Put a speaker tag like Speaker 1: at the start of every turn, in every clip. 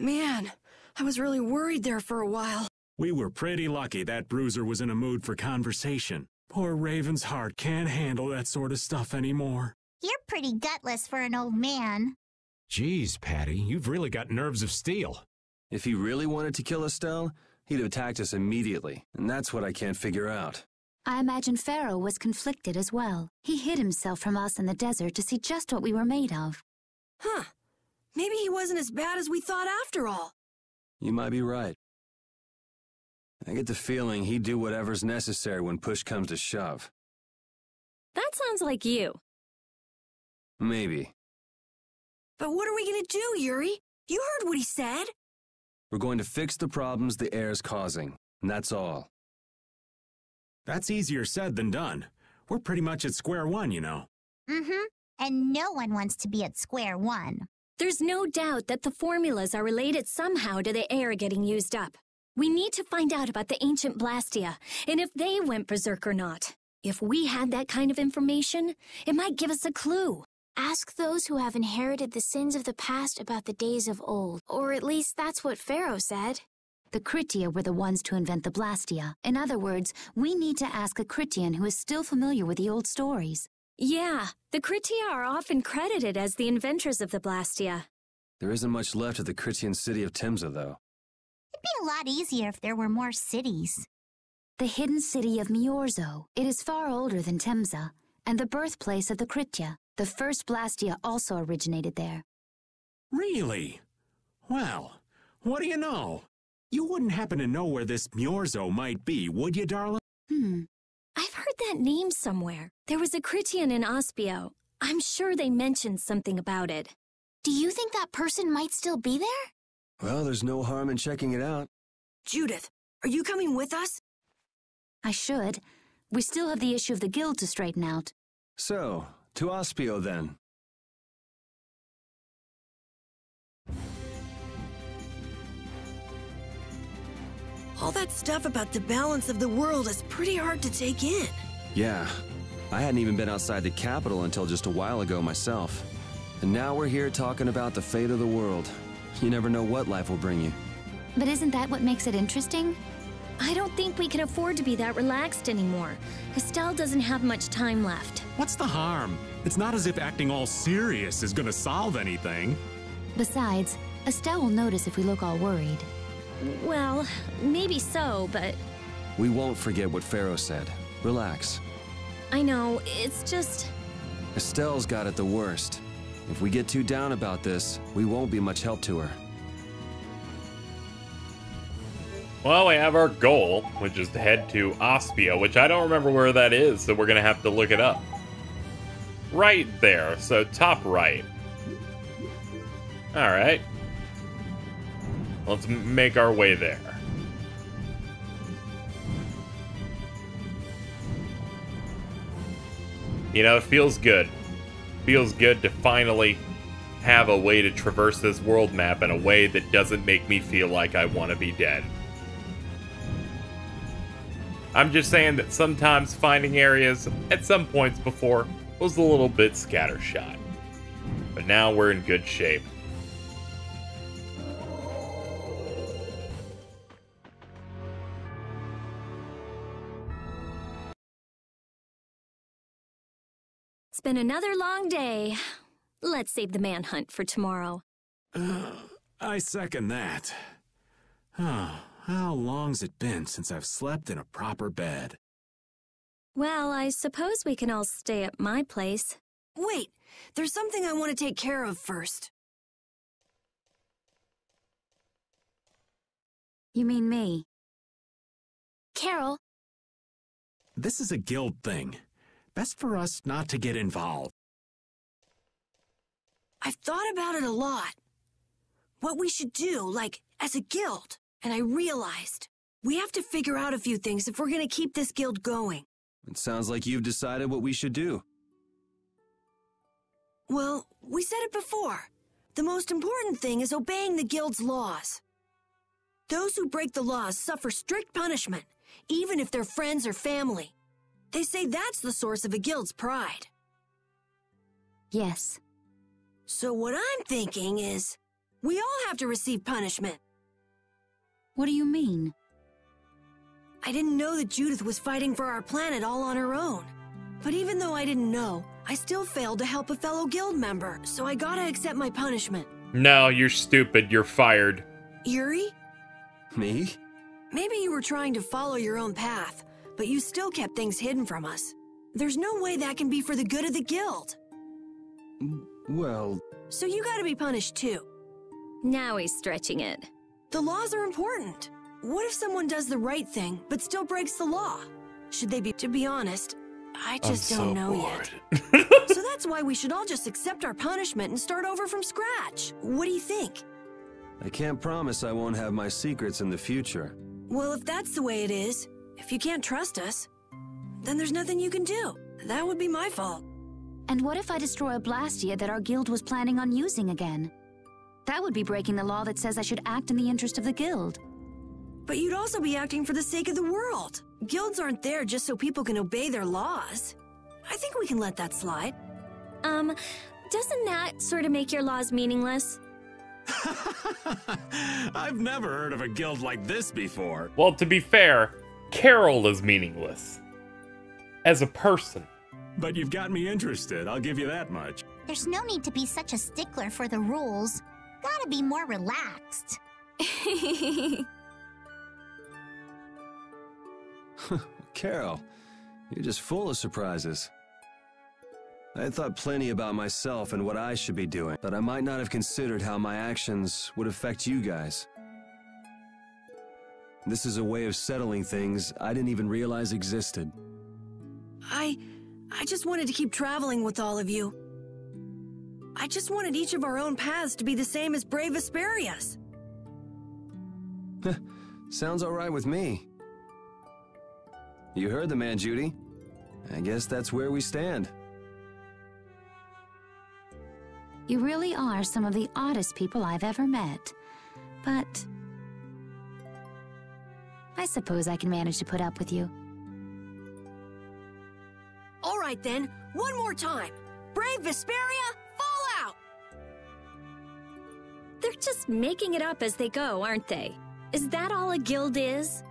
Speaker 1: Man, I was really worried there for a while.
Speaker 2: We were pretty lucky that Bruiser was in a mood for conversation. Poor Raven's heart can't handle that sort of stuff anymore.
Speaker 3: You're pretty gutless for an old man.
Speaker 4: Geez, Patty, you've really got nerves of steel.
Speaker 5: If he really wanted to kill Estelle, he'd have attacked us immediately, and that's what I can't figure out.
Speaker 6: I imagine Pharaoh was conflicted as well. He hid himself from us in the desert to see just what we were made of.
Speaker 1: Huh. Maybe he wasn't as bad as we thought after all.
Speaker 5: You might be right. I get the feeling he'd do whatever's necessary when push comes to shove.
Speaker 7: That sounds like you.
Speaker 5: Maybe.
Speaker 1: But what are we gonna do, Yuri? You heard what he said.
Speaker 5: We're going to fix the problems the air's causing, and that's all.
Speaker 2: That's easier said than done. We're pretty much at square one, you know.
Speaker 3: Mm-hmm. And no one wants to be at square one.
Speaker 7: There's no doubt that the formulas are related somehow to the air getting used up. We need to find out about the ancient Blastia, and if they went berserk or not. If we had that kind of information, it might give us a clue.
Speaker 8: Ask those who have inherited the sins of the past about the days of old. Or at least that's what Pharaoh said.
Speaker 6: The Kritia were the ones to invent the Blastia. In other words, we need to ask a Kritian who is still familiar with the old stories.
Speaker 7: Yeah, the Kritia are often credited as the inventors of the Blastia.
Speaker 5: There isn't much left of the Critian city of Timza, though.
Speaker 3: It'd be a lot easier if there were more cities.
Speaker 6: The hidden city of Myorzo. It is far older than Timza, and the birthplace of the Kritia. The first Blastia also originated there.
Speaker 2: Really? Well, what do you know? You wouldn't happen to know where this Myorzo might be, would you, darling?
Speaker 7: I've heard that name somewhere. There was a Critian in Ospio. I'm sure they mentioned something about it.
Speaker 8: Do you think that person might still be there?
Speaker 5: Well, there's no harm in checking it out.
Speaker 1: Judith, are you coming with us?
Speaker 6: I should. We still have the issue of the guild to straighten out.
Speaker 5: So, to Ospio, then.
Speaker 1: All that stuff about the balance of the world is pretty hard to take in.
Speaker 5: Yeah, I hadn't even been outside the capital until just a while ago myself. And now we're here talking about the fate of the world. You never know what life will bring you.
Speaker 6: But isn't that what makes it interesting?
Speaker 7: I don't think we can afford to be that relaxed anymore. Estelle doesn't have much time left.
Speaker 2: What's the harm? It's not as if acting all serious is gonna solve anything.
Speaker 6: Besides, Estelle will notice if we look all worried.
Speaker 7: Well, maybe so, but...
Speaker 5: We won't forget what Pharaoh said. Relax.
Speaker 7: I know, it's just...
Speaker 5: Estelle's got it the worst. If we get too down about this, we won't be much help to her.
Speaker 9: Well, we have our goal, which is to head to Ospio, which I don't remember where that is, so we're gonna have to look it up. Right there, so top right. Alright. Let's make our way there. You know, it feels good. Feels good to finally have a way to traverse this world map in a way that doesn't make me feel like I want to be dead. I'm just saying that sometimes finding areas at some points before was a little bit scattershot. But now we're in good shape.
Speaker 7: It's been another long day. Let's save the manhunt for tomorrow.
Speaker 2: I second that. How long's it been since I've slept in a proper bed?
Speaker 7: Well, I suppose we can all stay at my place.
Speaker 1: Wait, there's something I want to take care of first.
Speaker 6: You mean me?
Speaker 8: Carol.
Speaker 2: This is a guild thing. Best for us not to get involved.
Speaker 1: I've thought about it a lot. What we should do, like, as a guild. And I realized we have to figure out a few things if we're going to keep this guild going.
Speaker 5: It sounds like you've decided what we should do.
Speaker 1: Well, we said it before. The most important thing is obeying the guild's laws. Those who break the laws suffer strict punishment, even if they're friends or family. They say that's the source of a guild's pride.
Speaker 6: Yes.
Speaker 1: So what I'm thinking is, We all have to receive punishment.
Speaker 6: What do you mean?
Speaker 1: I didn't know that Judith was fighting for our planet all on her own. But even though I didn't know, I still failed to help a fellow guild member, so I gotta accept my punishment.
Speaker 9: No, you're stupid. You're fired.
Speaker 1: Yuri?
Speaker 5: Me?
Speaker 1: Maybe you were trying to follow your own path, but you still kept things hidden from us. There's no way that can be for the good of the guild.
Speaker 5: Well...
Speaker 1: So you gotta be punished too.
Speaker 7: Now he's stretching it.
Speaker 1: The laws are important. What if someone does the right thing, but still breaks the law? Should they be... To be honest, I just don't know yet. So that's why we should all just accept our punishment and start over from scratch. What do you think?
Speaker 5: I can't promise I won't have my secrets in the future.
Speaker 1: Well, if that's the way it is, if you can't trust us, then there's nothing you can do. That would be my fault.
Speaker 6: And what if I destroy a Blastia that our guild was planning on using again? That would be breaking the law that says I should act in the interest of the guild.
Speaker 1: But you'd also be acting for the sake of the world. Guilds aren't there just so people can obey their laws. I think we can let that slide.
Speaker 7: Doesn't that sort of make your laws meaningless?
Speaker 2: I've never heard of a guild like this before.
Speaker 9: Well, to be fair, Carol is meaningless. As a person.
Speaker 2: But you've got me interested, I'll give you that much.
Speaker 3: There's no need to be such a stickler for the rules. Gotta be more relaxed.
Speaker 5: Carol, you're just full of surprises. I had thought plenty about myself and what I should be doing, but I might not have considered how my actions would affect you guys. This is a way of settling things I didn't even realize existed.
Speaker 1: I just wanted to keep traveling with all of you. I just wanted each of our own paths to be the same as brave Vesperia's.
Speaker 5: Sounds all right with me. You heard the man, Judy. I guess that's where we stand.
Speaker 6: You really are some of the oddest people I've ever met. But I suppose I can manage to put up with you.
Speaker 1: All right then, one more time. Brave Vesperia, fall out!
Speaker 7: They're just making it up as they go, aren't they? Is that all a guild is?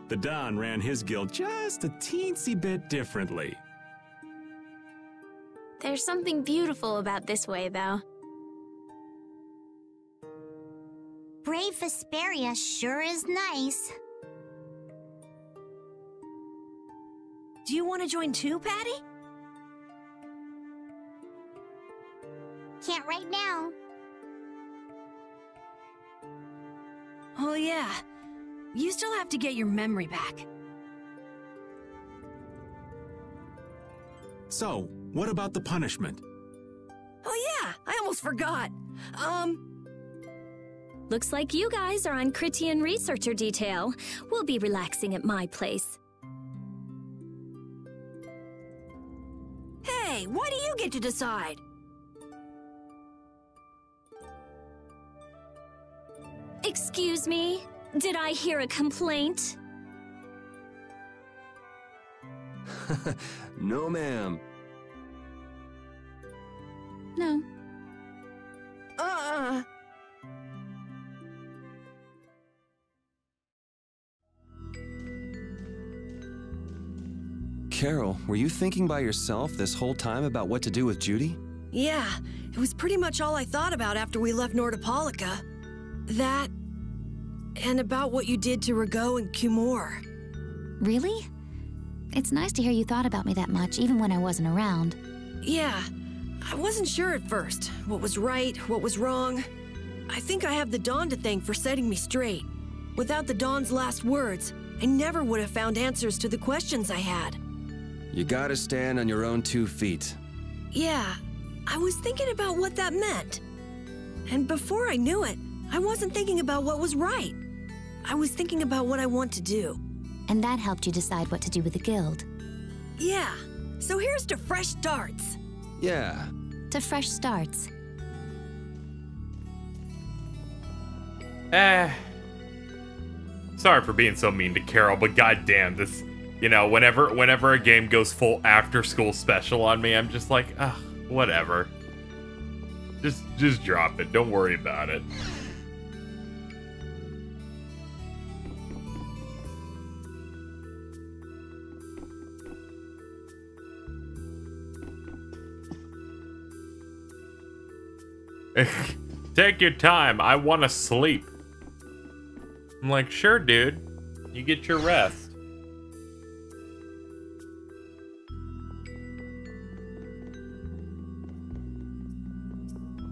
Speaker 2: The Don ran his guild just a teensy bit differently.
Speaker 8: There's something beautiful about this way, though.
Speaker 3: Brave Vesperia sure is nice.
Speaker 1: Do you want to join too, Patty?
Speaker 3: Can't right now.
Speaker 1: Oh yeah. You still have to get your memory back.
Speaker 2: So, what about the punishment?
Speaker 1: Oh yeah, I almost forgot.
Speaker 7: Looks like you guys are on Critian researcher detail. We'll be relaxing at my place.
Speaker 1: Hey, why do you get to decide?
Speaker 7: Excuse me? Did I hear a complaint?
Speaker 5: No, ma'am.
Speaker 6: No.
Speaker 5: Carol, were you thinking by yourself this whole time about what to do with Judy?
Speaker 1: Yeah, it was pretty much all I thought about after we left Nordopolica. That, and about what you did to Rigaud and Cumore.
Speaker 6: Really? It's nice to hear you thought about me that much, even when I wasn't around.
Speaker 1: Yeah, I wasn't sure at first. What was right, what was wrong. I think I have the Dawn to thank for setting me straight. Without the Dawn's last words, I never would have found answers to the questions I had.
Speaker 5: You gotta stand on your own 2 feet.
Speaker 1: Yeah, I was thinking about what that meant. And before I knew it, I wasn't thinking about what was right. I was thinking about what I want to do.
Speaker 6: And that helped you decide what to do with the guild.
Speaker 1: Yeah, so here's to fresh starts.
Speaker 5: Yeah.
Speaker 6: To fresh starts.
Speaker 9: Sorry for being so mean to Carol, but goddamn, this, you know, whenever a game goes full after school special on me, I'm just like, ugh, whatever. Just drop it. Don't worry about it. Take your time. I want to sleep. I'm like, sure, dude. You get your rest.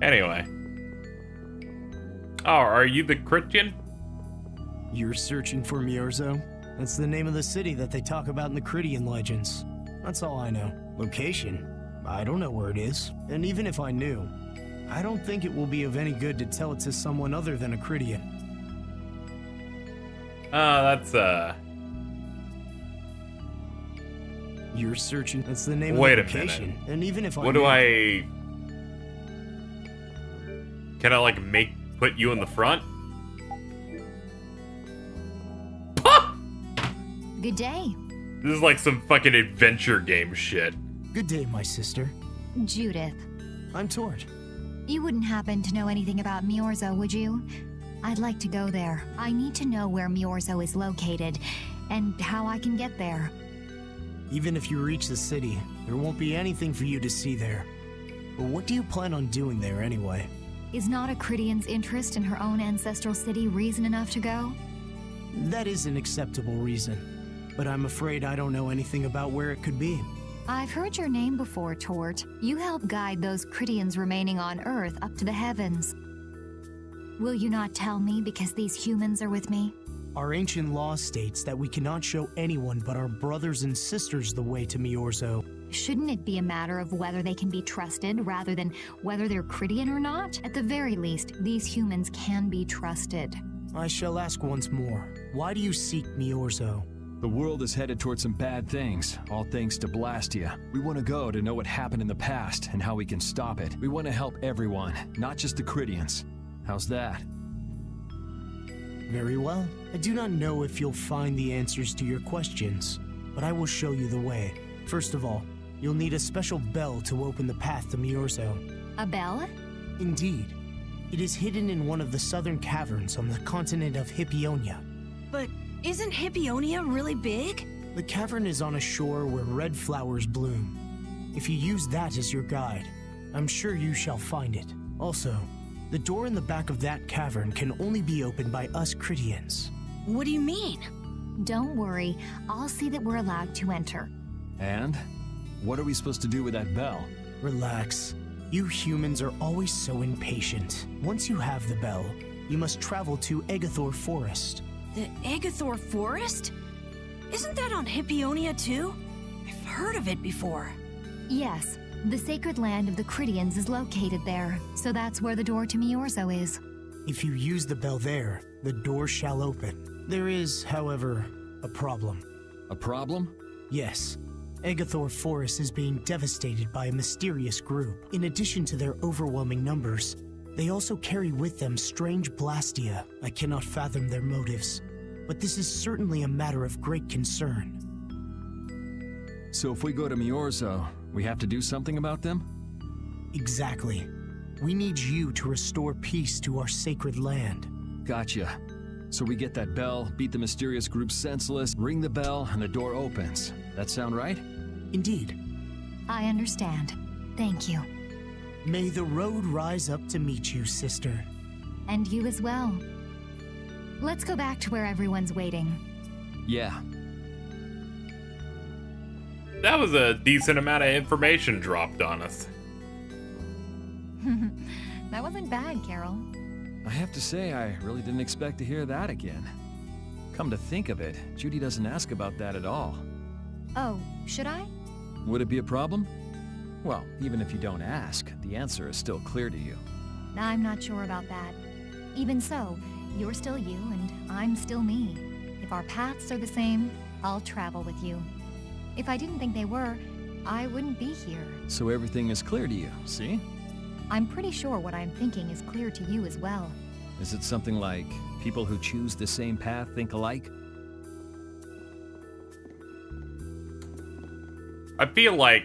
Speaker 9: Anyway. Oh, are you the Christian?
Speaker 10: You're searching for Myorzo? That's the name of the city that they talk about in the Critian legends. That's all I know. Location? I don't know where it is. And even if I knew, I don't think it will be of any good to tell it to someone other than a Critian.
Speaker 9: That's,
Speaker 10: You're searching. That's the name
Speaker 9: Wait
Speaker 10: of the
Speaker 9: a
Speaker 10: location.
Speaker 9: minute.
Speaker 10: And even if I
Speaker 9: What
Speaker 10: knew,
Speaker 9: do I... Can I, like, put you in the front?
Speaker 6: Good day.
Speaker 9: This is like some fucking adventure game shit.
Speaker 10: Good day, my sister.
Speaker 6: Judith.
Speaker 10: I'm Tort.
Speaker 6: You wouldn't happen to know anything about Myorzo, would you? I'd like to go there. I need to know where Myorzo is located, and how I can get there.
Speaker 10: Even if you reach the city, there won't be anything for you to see there. But what do you plan on doing there anyway?
Speaker 6: Is not a Critian's interest in her own ancestral city reason enough to go?
Speaker 10: That is an acceptable reason. But I'm afraid I don't know anything about where it could be.
Speaker 6: I've heard your name before, Tort. You help guide those Critians remaining on Earth up to the heavens. Will you not tell me because these humans are with me?
Speaker 10: Our ancient law states that we cannot show anyone but our brothers and sisters the way to Myorzo.
Speaker 6: Shouldn't it be a matter of whether they can be trusted rather than whether they're Critian or not? At the very least, these humans can be trusted.
Speaker 10: I shall ask once more. Why do you seek Myorzo?
Speaker 11: The world is headed towards some bad things, all thanks to Blastia. We want to go to know what happened in the past and how we can stop it. We want to help everyone, not just the Critians. How's that?
Speaker 10: Very well. I do not know if you'll find the answers to your questions, but I will show you the way. First of all, you'll need a special bell to open the path to Myorzo.
Speaker 6: A bell?
Speaker 10: Indeed. It is hidden in one of the southern caverns on the continent of Hippionia.
Speaker 1: But isn't Hippionia really big?
Speaker 10: The cavern is on a shore where red flowers bloom. If you use that as your guide, I'm sure you shall find it. Also, the door in the back of that cavern can only be opened by us Critians.
Speaker 1: What do you mean?
Speaker 6: Don't worry, I'll see that we're allowed to enter.
Speaker 11: And? What are we supposed to do with that bell?
Speaker 10: Relax. You humans are always so impatient. Once you have the bell, you must travel to Egathor Forest.
Speaker 1: The Egathor Forest? Isn't that on Hippionia too? I've heard of it before.
Speaker 6: Yes, the sacred land of the Critians is located there, so that's where the door to Myorzo is.
Speaker 10: If you use the bell there, the door shall open. There is, however, a problem.
Speaker 11: A problem?
Speaker 10: Yes. Egathor Forest is being devastated by a mysterious group. In addition to their overwhelming numbers, they also carry with them strange Blastia. I cannot fathom their motives, but this is certainly a matter of great concern.
Speaker 11: So if we go to Myorzo, we have to do something about them?
Speaker 10: Exactly. We need you to restore peace to our sacred land.
Speaker 11: Gotcha. So we get that bell, beat the mysterious group senseless, ring the bell, and the door opens. That sound right?
Speaker 10: Indeed.
Speaker 6: I understand. Thank you.
Speaker 10: May the road rise up to meet you, sister.
Speaker 6: And you as well. Let's go back to where everyone's waiting.
Speaker 11: Yeah.
Speaker 9: That was a decent amount of information dropped on us.
Speaker 6: That wasn't bad, Carol.
Speaker 11: I have to say, I really didn't expect to hear that again. Come to think of it, Judy doesn't ask about that at all.
Speaker 6: Oh, should I?
Speaker 11: Would it be a problem? Well, even if you don't ask, the answer is still clear to you.
Speaker 6: I'm not sure about that. Even so, you're still you and I'm still me. If our paths are the same, I'll travel with you. If I didn't think they were, I wouldn't be here.
Speaker 11: So everything is clear to you, see?
Speaker 6: I'm pretty sure what I'm thinking is clear to you as well.
Speaker 11: Is it something like people who choose the same path think alike?
Speaker 9: I feel like...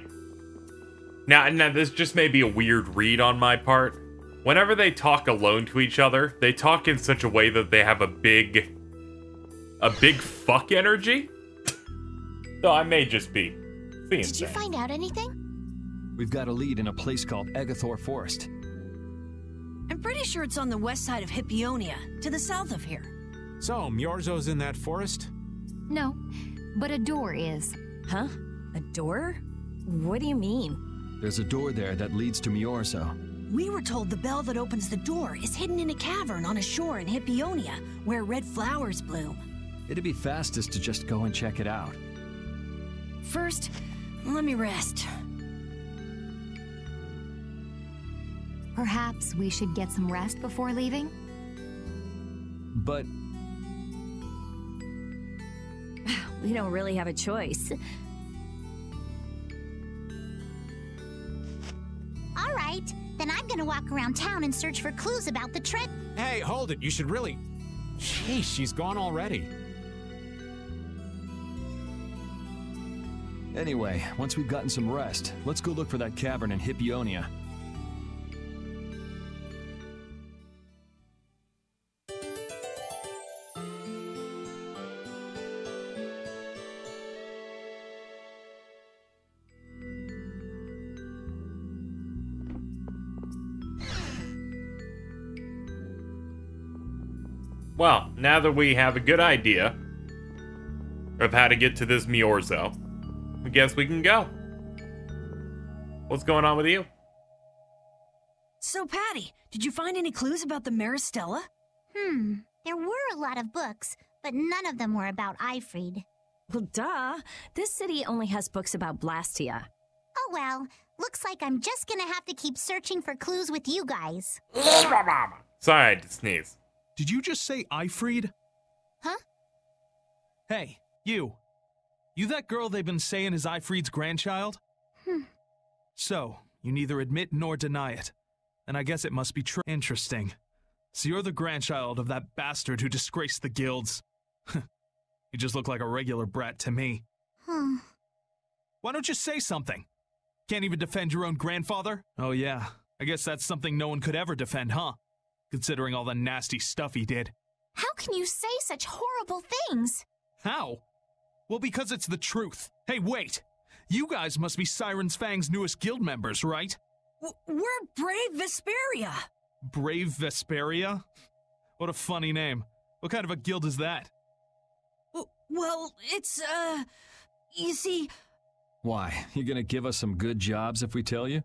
Speaker 9: Now, this just may be a weird read on my part, Whenever they talk alone to each other, they talk in such a way that they have a big fuck energy. So I may just be seeing
Speaker 8: Did you find out anything?
Speaker 11: We've got a lead in a place called Agathor Forest.
Speaker 1: I'm pretty sure it's on the west side of Hippionia, to the south of here.
Speaker 2: So, Myorzo's in that forest?
Speaker 6: No, but a door is.
Speaker 7: Huh? A door? What do you mean?
Speaker 11: There's a door there that leads to Myorzo.
Speaker 1: We were told the bell that opens the door is hidden in a cavern on a shore in Hippionia, where red flowers bloom.
Speaker 11: It'd be fastest to just go and check it out.
Speaker 1: First, let me rest.
Speaker 6: Perhaps we should get some rest before leaving?
Speaker 11: But
Speaker 7: We don't really have a choice.
Speaker 3: All right, then I'm gonna walk around town and search for clues about the trip.
Speaker 2: Hey, hold it. You should really... Jeez, she's gone already.
Speaker 11: anyway, once we've gotten some rest, let's go look for that cavern in Hippionia.
Speaker 9: Well, now that we have a good idea of how to get to this Myorzo, I guess we can go. What's going on with you?
Speaker 1: So, Patty, did you find any clues about the Maristella?
Speaker 3: There were a lot of books, but none of them were about Aifread.
Speaker 7: Well, duh. This city only has books about Blastia.
Speaker 3: Oh well, looks like I'm just gonna have to keep searching for clues with you guys.
Speaker 9: Sorry, I had to sneeze.
Speaker 12: Did you just say Aifread?
Speaker 3: Huh?
Speaker 12: Hey, you. You that girl they've been saying is Aifread's grandchild? So, you neither admit nor deny it. And I guess it must be true. Interesting. So you're the grandchild of that bastard who disgraced the guilds. You just look like a regular brat to me. Why don't you say something? Can't even defend your own grandfather? Oh yeah, I guess that's something no one could ever defend, huh? Considering all the nasty stuff he did.
Speaker 3: How can you say such horrible things?
Speaker 12: How? Well, because it's the truth. Hey, wait! You guys must be Siren's Fang's newest guild members, right?
Speaker 1: We're Brave Vesperia.
Speaker 12: Brave Vesperia? What a funny name. What kind of a guild is that?
Speaker 1: Well, it's, you see...
Speaker 11: Why? You gonna give us some good jobs if we tell you?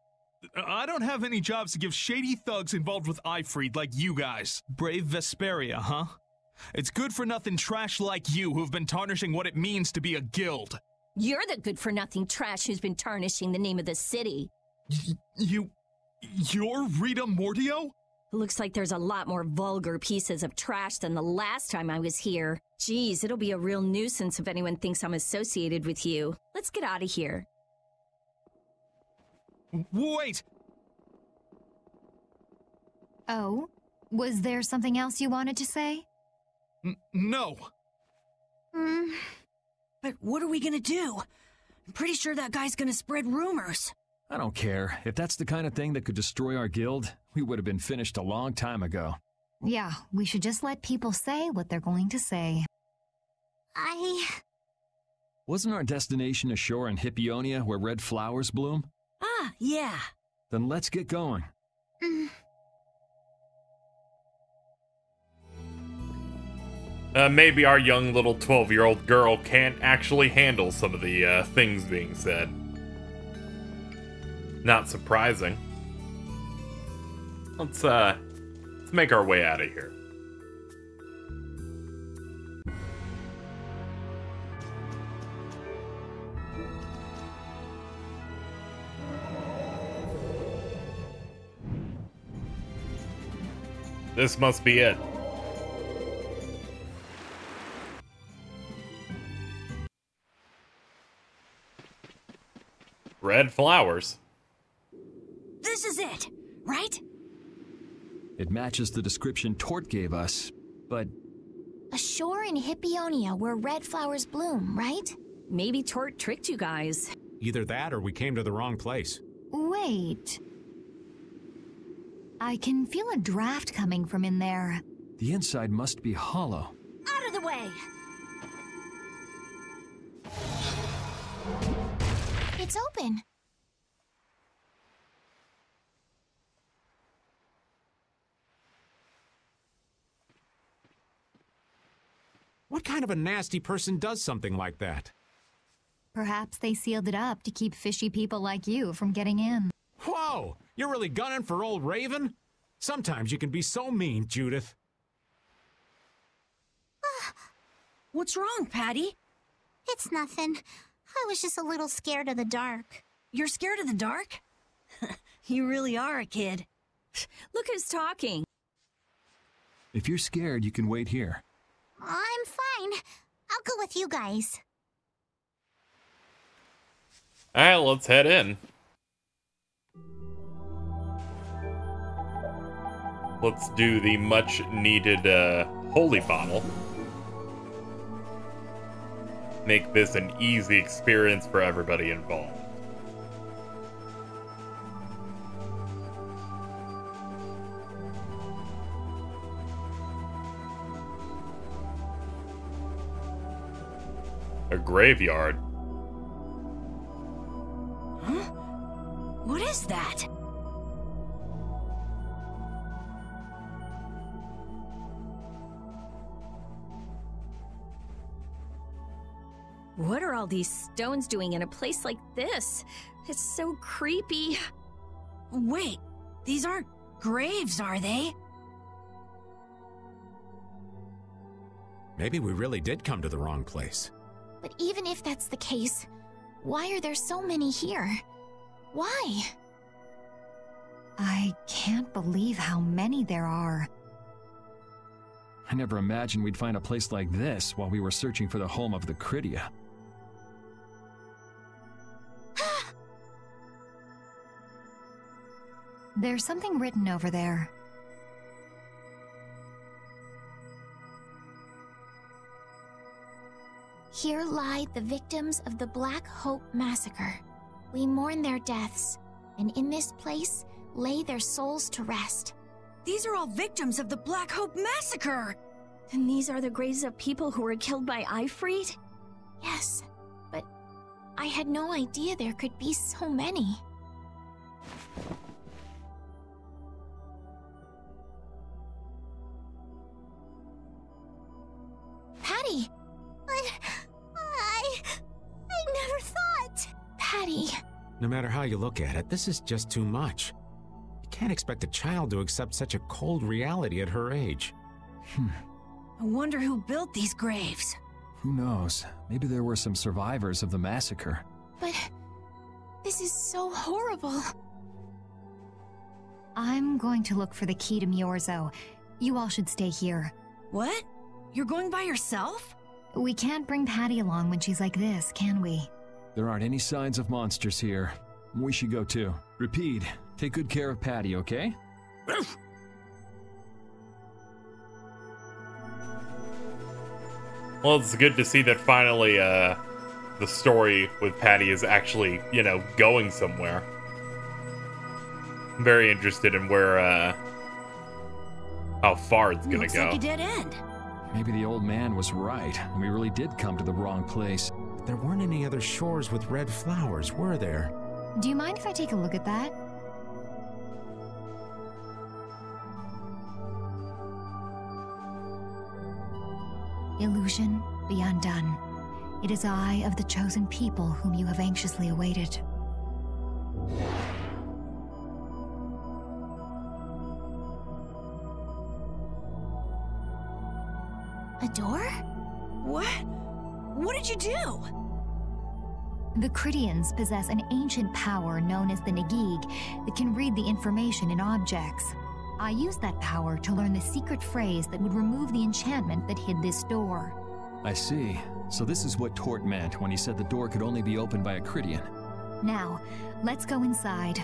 Speaker 12: I don't have any jobs to give shady thugs involved with Aifread like you guys. Brave Vesperia, huh? It's good-for-nothing trash like you who've been tarnishing what it means to be a guild.
Speaker 7: You're the good-for-nothing trash who's been tarnishing the name of the city.
Speaker 12: You're Rita Mortio?
Speaker 7: Looks like there's a lot more vulgar pieces of trash than the last time I was here. Geez, it'll be a real nuisance if anyone thinks I'm associated with you. Let's get out of here.
Speaker 12: Wait!
Speaker 6: Oh? Was there something else you wanted to say?
Speaker 12: No.
Speaker 1: But what are we gonna do? I'm pretty sure that guy's gonna spread rumors.
Speaker 11: I don't care. If that's the kind of thing that could destroy our guild, we would have been finished a long time ago.
Speaker 6: Yeah, we should just let people say what they're going to say.
Speaker 11: Wasn't our destination a shore in Hippionia where red flowers bloom?
Speaker 1: Ah, yeah.
Speaker 11: Then let's get going.
Speaker 9: Maybe our young little 12-year-old girl can't actually handle some of the things being said. Not surprising. Let's make our way out of here. This must be it. Red flowers.
Speaker 1: This is it, right?
Speaker 11: It matches the description Tort gave us, but...
Speaker 3: A shore in Hippionia where red flowers bloom, right?
Speaker 7: Maybe Tort tricked you guys.
Speaker 2: Either that or we came to the wrong place.
Speaker 6: Wait. I can feel a draft coming from in there.
Speaker 11: The inside must be hollow.
Speaker 7: Out of the way!
Speaker 8: It's open.
Speaker 2: What kind of a nasty person does something like that?
Speaker 6: Perhaps they sealed it up to keep fishy people like you from getting in.
Speaker 2: Whoa! You're really gunning for old Raven? Sometimes you can be so mean, Judith.
Speaker 1: What's wrong, Patty?
Speaker 8: It's nothing. I was just a little scared of the dark.
Speaker 1: You're scared of the dark? You really are a kid.
Speaker 7: Look who's talking.
Speaker 11: If you're scared, you can wait here.
Speaker 8: I'm fine. I'll go with you guys.
Speaker 9: Alright, let's head in. Let's do the much needed holy bottle. Make this an easy experience for everybody involved. A graveyard.
Speaker 1: Huh? What is that?
Speaker 7: What are all these stones doing in a place like this? It's so creepy.
Speaker 1: Wait, these aren't graves, are they?
Speaker 2: Maybe we really did come to the wrong place.
Speaker 8: But even if that's the case, why are there so many here? Why?
Speaker 6: I can't believe how many there are.
Speaker 11: I never imagined we'd find a place like this while we were searching for the home of the Cridia.
Speaker 6: There's something written over there.
Speaker 8: Here lie the victims of the Black Hope Massacre. We mourn their deaths, and in this place lay their souls to rest.
Speaker 1: These are all victims of the Black Hope Massacre!
Speaker 7: And these are the graves of people who were killed by Aifread?
Speaker 8: Yes, but I had no idea there could be so many. Patty! I never thought! Patty!
Speaker 2: No matter how you look at it, this is just too much. You can't expect a child to accept such a cold reality at her age.
Speaker 1: I wonder who built these graves.
Speaker 11: Who knows? Maybe there were some survivors of the massacre.
Speaker 8: But this is so horrible.
Speaker 6: I'm going to look for the key to Myorzo. You all should stay here.
Speaker 1: What? You're going by yourself?
Speaker 6: We can't bring Patty along when she's like this, can we?
Speaker 11: There aren't any signs of monsters here. We should go too. Repeat, take good care of Patty, okay?
Speaker 9: Well, it's good to see that finally the story with Patty is actually, you know, going somewhere. I'm very interested in where, how far it's gonna
Speaker 1: Looks
Speaker 9: go.
Speaker 1: like a dead end.
Speaker 11: Maybe the old man was right, and we really did come to the wrong place.
Speaker 2: There weren't any other shores with red flowers, were there?
Speaker 6: Do you mind if I take a look at that? Illusion, be undone. It is I of the chosen people whom you have anxiously awaited.
Speaker 8: A door?
Speaker 1: What? What did you do?
Speaker 6: The Cridians possess an ancient power known as the Negig that can read the information in objects. I used that power to learn the secret phrase that would remove the enchantment that hid this door.
Speaker 11: I see. So this is what Tort meant when he said the door could only be opened by a Cridian.
Speaker 6: Now, let's go inside.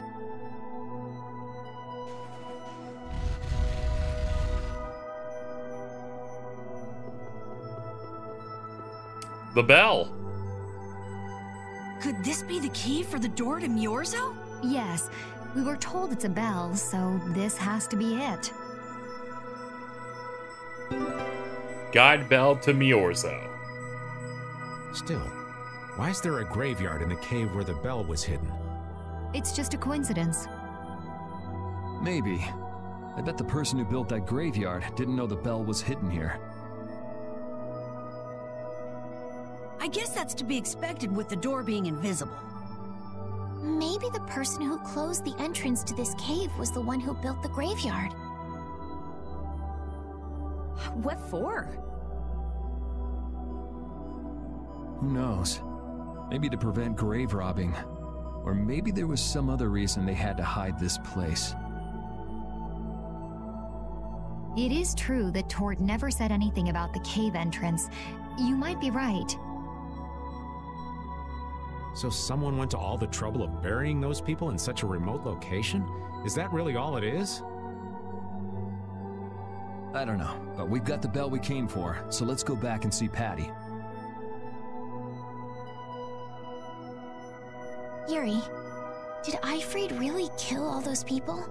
Speaker 9: The bell!
Speaker 1: Could this be the key for the door to Myorzo?
Speaker 6: Yes, We were told it's a bell, so this has to be it.
Speaker 9: Guide bell to Myorzo.
Speaker 4: Still, why is there a graveyard in the cave where the bell was hidden?
Speaker 6: It's just a coincidence.
Speaker 11: Maybe. I bet the person who built that graveyard didn't know the bell was hidden here.
Speaker 1: I guess that's to be expected with the door being invisible.
Speaker 8: Maybe the person who closed the entrance to this cave was the one who built the graveyard.
Speaker 1: What for?
Speaker 11: Who knows? Maybe to prevent grave robbing. Or maybe there was some other reason they had to hide this place.
Speaker 6: It is true that Tort never said anything about the cave entrance. You might be right.
Speaker 4: So someone went to all the trouble of burying those people in such a remote location? Is that really all it is?
Speaker 11: I don't know, but we've got the bell we came for, so let's go back and see Patty.
Speaker 8: Yuri, did Aifread really kill all those people?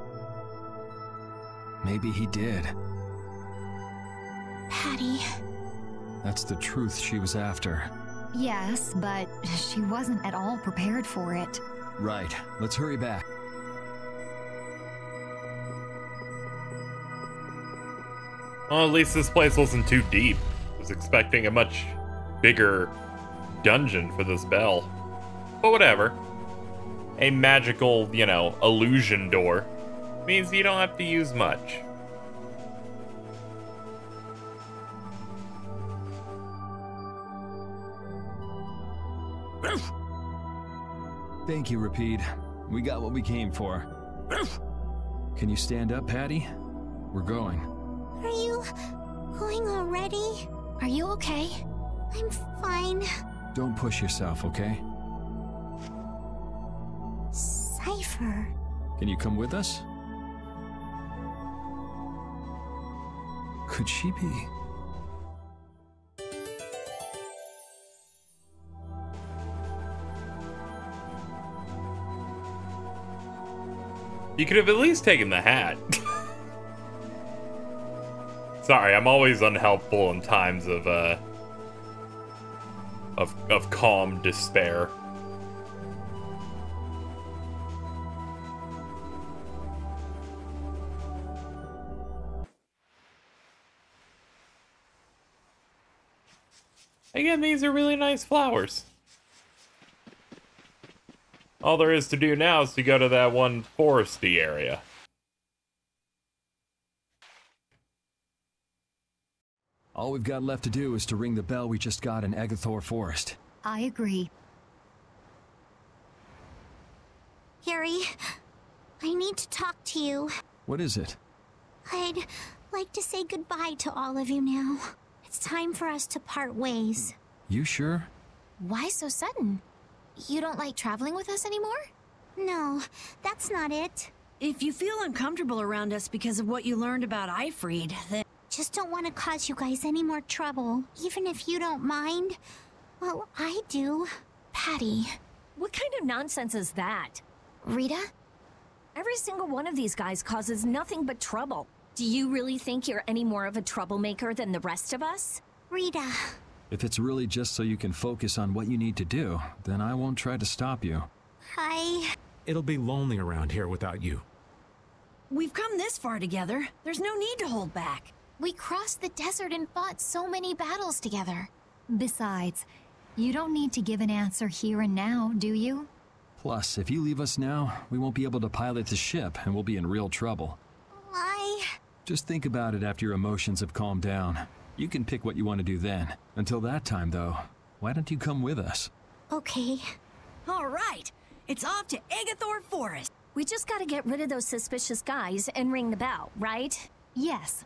Speaker 11: Maybe he did.
Speaker 8: Patty.
Speaker 11: That's the truth she was after.
Speaker 6: Yes, but she wasn't at all prepared for it.
Speaker 11: Right. Let's hurry back.
Speaker 9: Well, at least this place wasn't too deep. I was expecting a much bigger dungeon for this bell. But whatever. A magical, illusion door means you don't have to use much.
Speaker 11: Thank you, Rapide. We got what we came for. Can you stand up, Patty? We're going.
Speaker 8: Are you going already? Are you okay? I'm fine.
Speaker 11: Don't push yourself, okay?
Speaker 8: Cypher.
Speaker 11: Can you come with us? Could she be?
Speaker 9: You could have at least taken the hat. Sorry, I'm always unhelpful in times of calm despair. Again, these are really nice flowers. All there is to do now is to go to that one foresty area.
Speaker 11: All we've got left to do is to ring the bell we just got in Agathor Forest.
Speaker 6: I agree.
Speaker 8: Yuri, I need to talk to you.
Speaker 11: What is it?
Speaker 8: I'd like to say goodbye to all of you now. It's time for us to part ways.
Speaker 11: You sure?
Speaker 8: Why so sudden? You don't like traveling with us anymore? No, that's not it.
Speaker 1: If you feel uncomfortable around us because of what you learned about Aifread, then...
Speaker 8: Just don't want to cause you guys any more trouble, even if you don't mind. Well, I do. Patty.
Speaker 7: What kind of nonsense is that?
Speaker 8: Rita?
Speaker 7: Every single one of these guys causes nothing but trouble. Do you really think you're any more of a troublemaker than the rest of us?
Speaker 8: Rita.
Speaker 11: If it's really just so you can focus on what you need to do, then I won't try to stop you.
Speaker 4: It'll be lonely around here without you.
Speaker 1: We've come this far together. There's no need to hold back.
Speaker 8: We crossed the desert and fought so many battles together.
Speaker 6: Besides, you don't need to give an answer here and now, do you?
Speaker 11: Plus, if you leave us now, we won't be able to pilot the ship and we'll be in real trouble. Just think about it after your emotions have calmed down. You can pick what you want to do then. Until that time, though, why don't you come with us?
Speaker 8: Okay.
Speaker 1: All right. It's off to Agathor Forest.
Speaker 7: We just gotta get rid of those suspicious guys and ring the bell, right?
Speaker 6: Yes.